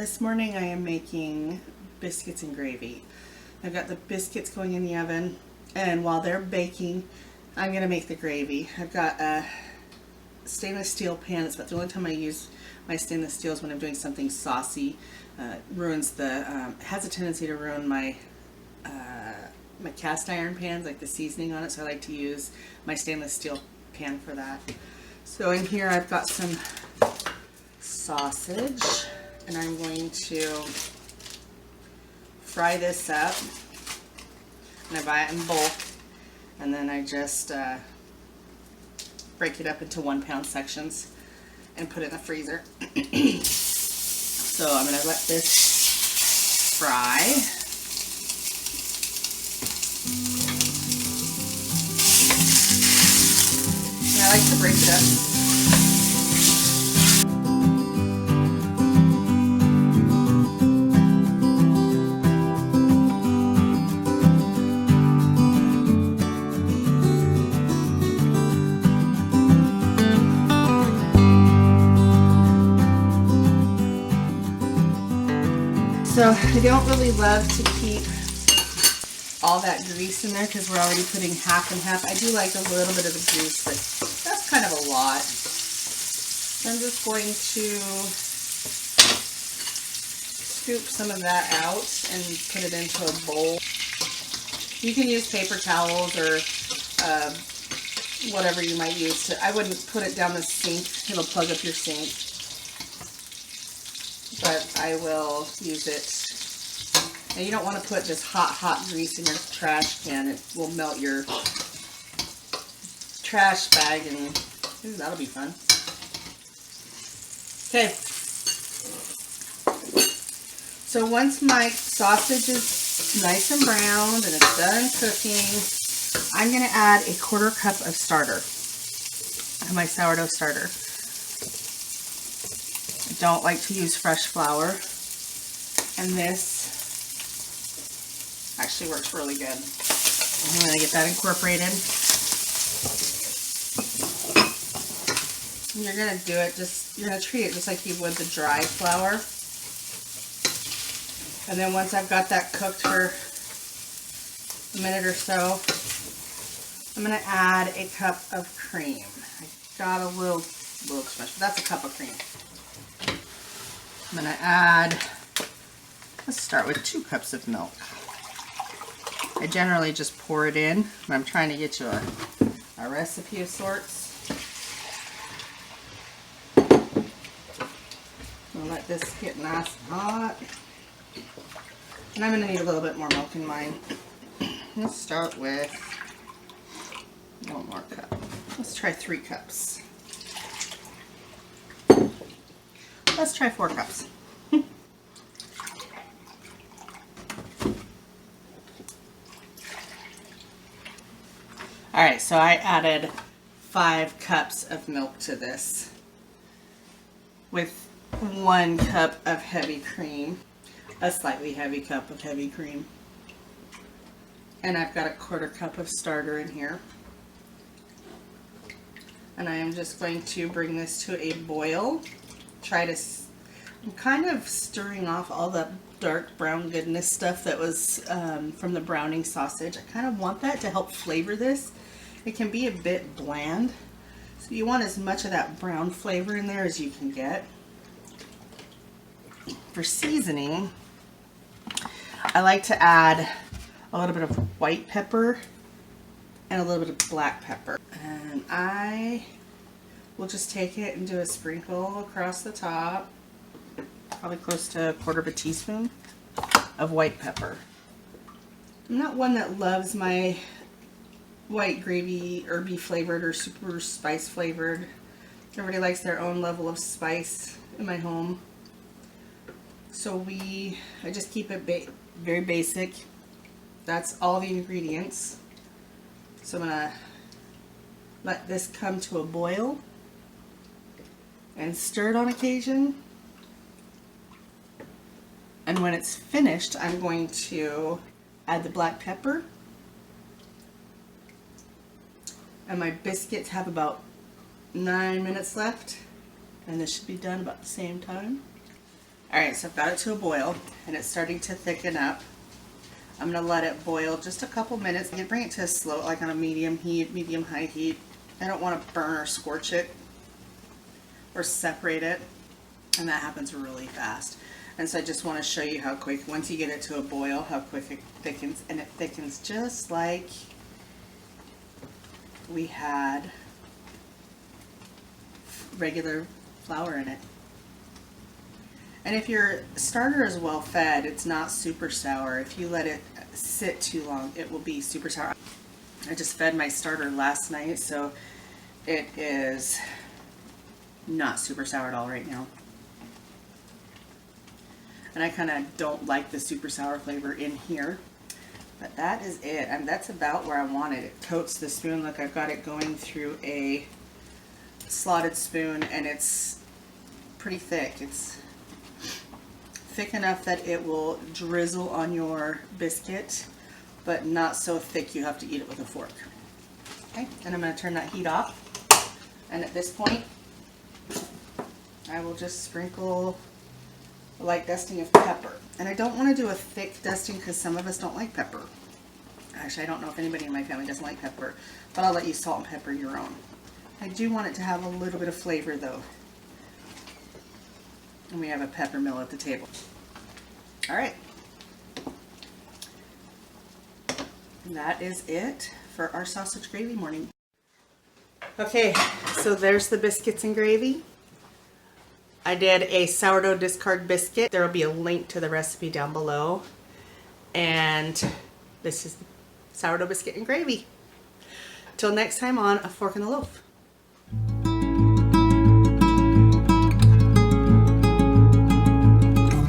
This morning I am making biscuits and gravy. I've got the biscuits going in the oven, and while they're baking, I'm going to make the gravy. I've got a stainless steel pan. It's about the only time I use my stainless steel is when I'm doing something saucy. Has a tendency to ruin my my cast iron pans, like the seasoning on it, so I like to use my stainless steel pan for that. So in here I've got some sausage, and I'm going to fry this up. And I buy it in bulk, and then I just break it up into 1 pound sections and put it in the freezer. So I'm going to let this fry. And I like to break it up. So I don't really love to keep all that grease in there because we're already putting half and half. I do like a little bit of the grease, but that's kind of a lot. So I'm just going to scoop some of that out and put it into a bowl. You can use paper towels or whatever you might use. I wouldn't put it down the sink. It'll plug up your sink. But I will use it. And you don't want to put just hot grease in your trash can. It will melt your trash bag, and ooh, that'll be fun. Okay. So once my sausage is nice and browned and it's done cooking, I'm going to add a 1/4 cup of starter. I have my sourdough starter. I don't like to use fresh flour, and this actually works really good. I'm going to get that incorporated. And you're going to do it you're going to treat it just like you would the dry flour. And then once I've got that cooked for a minute or so, I'm going to add a cup of cream. I got a little too much, but that's a cup of cream. I'm going to add, let's start with 2 cups of milk. I generally just pour it in, but I'm trying to get you a recipe of sorts. I'm going to let this get nice and hot. And I'm going to need a little bit more milk in mine. Let's start with 1 more cup. Let's try 3 cups. Let's try 4 cups. Alright, so I added 5 cups of milk to this with 1 cup of heavy cream, a slightly heavy cup of heavy cream. And I've got a 1/4 cup of starter in here. And I am just going to bring this to a boil. I'm kind of stirring off all the dark brown goodness stuff that was from the browning sausage. I kind of want that to help flavor this. It can be a bit bland, so you want as much of that brown flavor in there as you can get. For seasoning, I like to add a little bit of white pepper and a little bit of black pepper. And I will just take it and do a sprinkle across the top, probably close to 1/4 teaspoon of white pepper. I'm not one that loves my white gravy herby flavored or super spice flavored. Everybody likes their own level of spice in my home. So I just keep it very basic. That's all the ingredients. So I'm going to let this come to a boil and stir it on occasion. And when it's finished, I'm going to add the black pepper. And my biscuits have about 9 minutes left, and this should be done about the same time. All right, so I've got it to a boil and it's starting to thicken up. I'm gonna let it boil just a couple minutes. You can bring it to a slow, like on a medium heat, medium high heat. I don't want to burn or scorch it or separate it, and that happens really fast. And so I just want to show you how quick, once you get it to a boil, how quick it thickens. And it thickens just like we had regular flour in it. And if your starter is well fed, it's not super sour. If you let it sit too long, it will be super sour. I just fed my starter last night, so it is not super sour at all right now. And I kind of don't like the super sour flavor in here. But that is it. And that's about where I want it. It coats the spoon. Look, I've got it going through a slotted spoon, and it's pretty thick. It's thick enough that it will drizzle on your biscuit, but not so thick you have to eat it with a fork. Okay, and I'm going to turn that heat off. And at this point, I will just sprinkle a light dusting of pepper. And I don't want to do a thick dusting because some of us don't like pepper. Actually, I don't know if anybody in my family doesn't like pepper, but I'll let you salt and pepper your own. I do want it to have a little bit of flavor though. And we have a pepper mill at the table. All right. And that is it for our sausage gravy morning. Okay, so there's the biscuits and gravy. I did a sourdough discard biscuit. There will be a link to the recipe down below. And this is sourdough biscuit and gravy. Till next time on A Fork in the Loaf.